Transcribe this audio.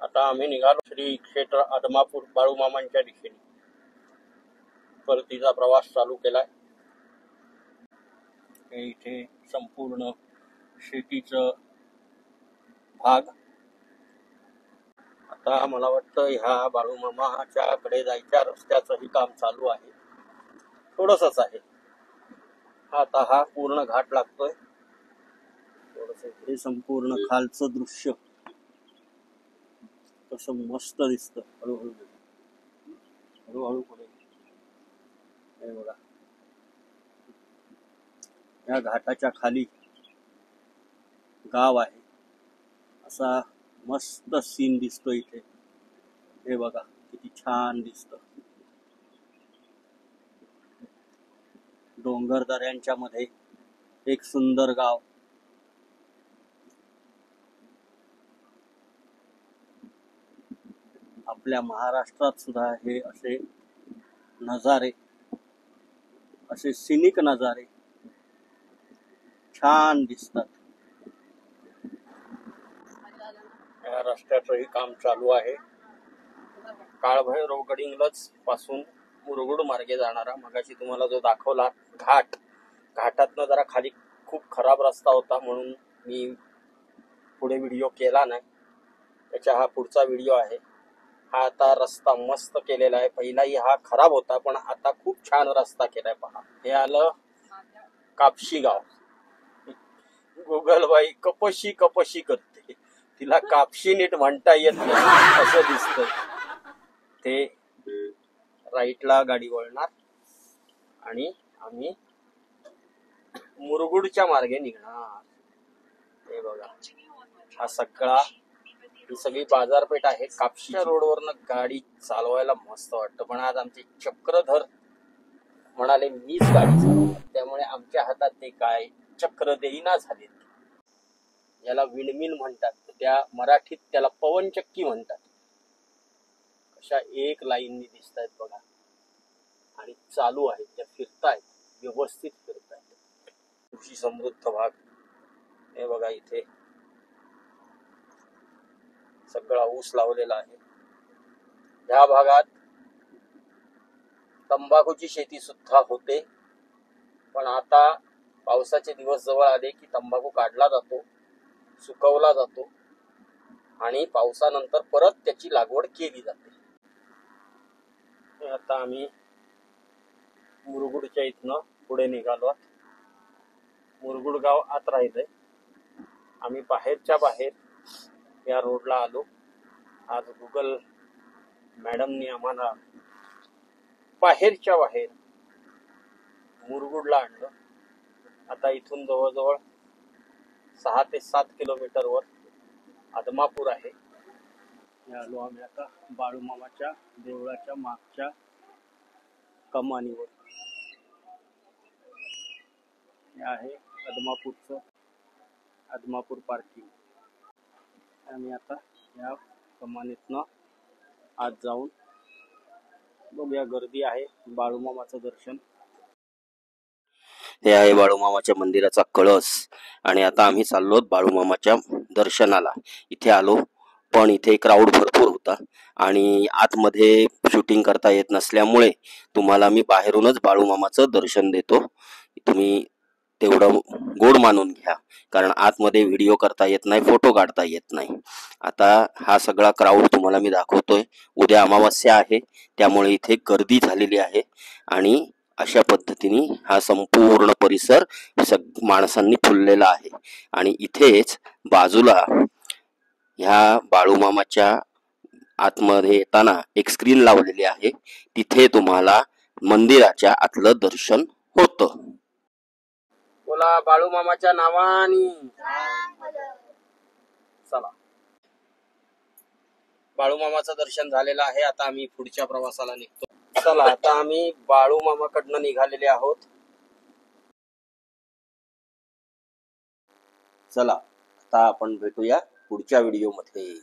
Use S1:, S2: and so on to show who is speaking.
S1: आता आम्ही निघालो श्री क्षेत्र आदमापूर बाळूमामांच्या दिशेने परतीचा प्रवास चालू केलाय। इथे संपूर्ण शेतीचं भाग। आता मला वाटतं ह्या बाळूमामाच्या कडे जायच्या रस्त्याचंही काम चालू आहे, थोडंसंच आहे। आता हा पूर्ण घाट लागतोय। थोडंसं इथे संपूर्ण खालचं दृश्य कसं मस्त दिसतं। हळूहळू हळूहळू पुढे हे बघा, या घाटाच्या खाली गाव आहे, असा मस्त सीन दिसतो इथे। हे बघा किती छान दिसतं। डोंगर दऱ्यांच्या मध्ये एक सुंदर गाव। आपल्या महाराष्ट्रात सुद्धा हे असे नजारे, असे सिनिक नजारे छान दिसतात। या रस्त्याचंही काम चालू आहे। काळभैरव गडिंग्लज पासून मुरगुड मार्गे जाणारा मगाशी तुम्हाला जो दाखवला घाट, घाटातनं जरा खाली खूप खराब रस्ता होता म्हणून मी पुढे व्हिडिओ केला नाही। त्याचा हा पुढचा व्हिडिओ आहे। हा आता रस्ता मस्त केलेला आहे। पहिलाही हा खराब होता पण आता खूप छान रस्ता केलाय पहा। हे आलं कापशी गाव। गुगल बाई कपशी कपशी करते, तिला कापशी नीट म्हणता येत नाही असं दिसतंय। ते राईटला गाडी वळणार आणि आम्ही मुरगुडच्या मार्गे निघणार। हे बघा, हा सगळा ही सगळी बाजारपेठ आहे। कापशीच्या रोडवरनं गाडी चालवायला मस्त वाटतं, पण आज आमचे चक्रधर म्हणाले मीच गाडी चालवणार, त्यामुळे आमच्या हातात ते काय चक्र देईना झालेत। याला विंडमिल म्हणतात, त्या मराठीत त्याला पवनचक्की म्हणतात। अशा एक लाईननी दिसत आहेत बघा, आणि चालू आहेत, त्या फिरतायत, व्यवस्थित फिरतायत। कृषी समृद्ध भाग। हे बघा इथे सगळा ऊस लावलेला आहे। या भागात तंबाखूची शेती सुद्धा होते, पण आता पावसाचे दिवस जवळ आले की तंबाखू काढला जातो, सुकवला जातो आणि पावसानंतर परत त्याची लागवड केली जाते। आता आम्ही मुरगुडच्या इथनं पुढे निघालो। मुरगुड गाव आत राहिलंय, आम्ही बाहेरच्या बाहेर या रोडला आलो। आज गुगल मॅडमनी आम्हाला बाहेरच्या बाहेर मुरगुडला आणलं। आता इथून जवळजवळ 6 ते 7 किलोमीटरवर आदमापूर आहे। आलो आम्ही आता बाळूमामाच्या देवळाच्या मागच्या कमानीवर। हे आहे आदमापूर पार्किंग। आम्ही आता या कमानीतनं आज जाऊन बघूया, गर्दी आहे। बाळूमामाचं दर्शन, हे आहे बाळूमामाच्या मंदिराचा कळस, आणि आता आम्ही चाललो बाळूमामाच्या दर्शनाला। इथे आलो पण इथे क्राऊड भरपूर होता आणि आतमध्ये शूटिंग करता येत नसल्यामुळे तुम्हाला मी बाहेरूनच बाळूमामाचं दर्शन देतो। तुम्ही तेवढं गोड मानून घ्या, कारण आतमध्ये व्हिडिओ करता येत नाही, फोटो काढता येत नाही। आता हा सगळा क्राऊड तुम्हाला मी दाखवतोय। उद्या अमावस्या आहे, त्यामुळे इथे गर्दी झालेली आहे आणि अशा पद्धतीने हा संपूर्ण परिसर माणसांनी फुललेला आहे। आणि इथेच बाजूला ह्या बाळूमामाच्या आतमध्ये येताना एक स्क्रीन लावलेली आहे, तिथे तुम्हाला मंदिराच्या आतलं दर्शन होतं। बोला बाळूमामाच्या नावानी। चला, बाळूमामाचं दर्शन झालेलं आहे। आता आम्ही पुढच्या प्रवासाला निघतो। चला, आता आम्ही बाळूमामाकडनं निघालेले आहोत। चला, आता आपण भेटूया पुढच्या व्हिडिओ मध्ये।